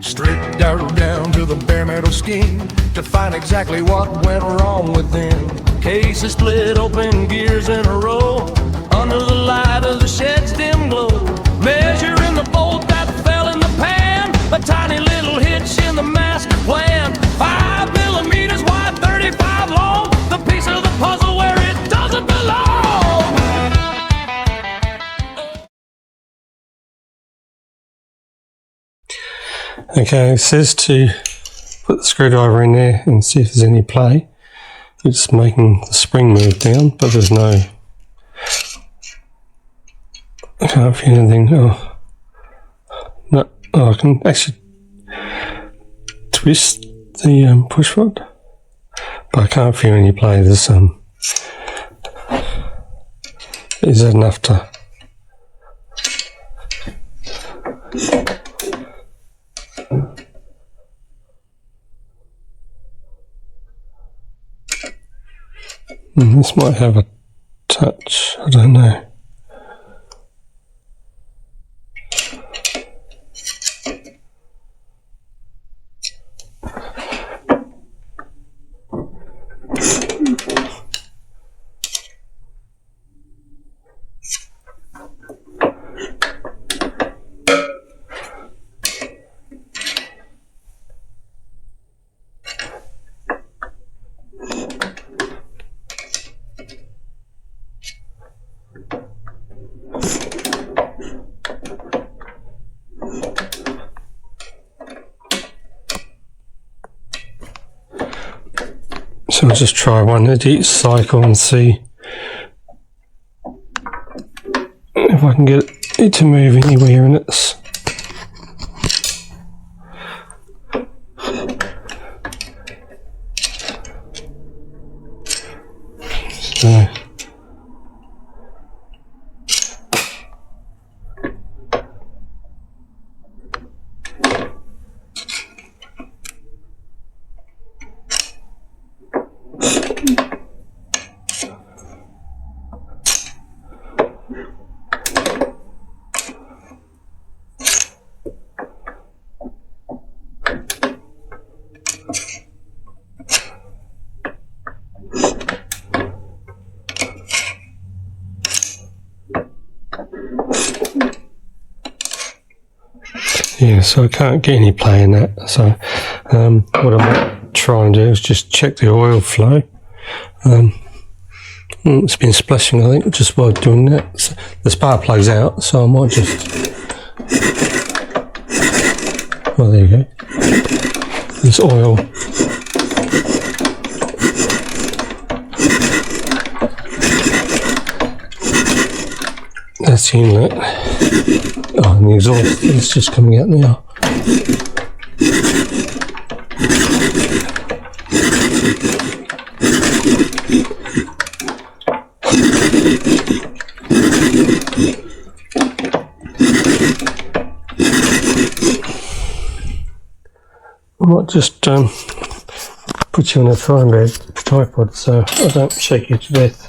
Stripped down to the bare metal skin to find exactly what went wrong within. Cases split open, gears in a row, under the light of the shed's dim glow. Measuring the bolt that fell in the pan, a tiny little hitch in the master plan. 5 millimeters wide, 35 long, the piece of the puzzle where it doesn't belong. Okay, it says to put the screwdriver in there and see if there's any play. It's making the spring move down, but there's no... I can't feel anything. Oh, no. Oh, I can actually twist the push rod, but I can't feel any play. There's is that enough to... This might have a touch, I don't know. So I'll just try one at each cycle and see if I can get it to move anywhere in it. So yeah, so I can't get any play in that. So what I might try and do is just check the oil flow. It's been splashing, I think, just by doing that. So the spark plug's out, so I might just... Oh, there you go. This oil. That's the inlet. Oh, and the exhaust is just coming out now. I might just put you on a tripod so I don't shake you to death.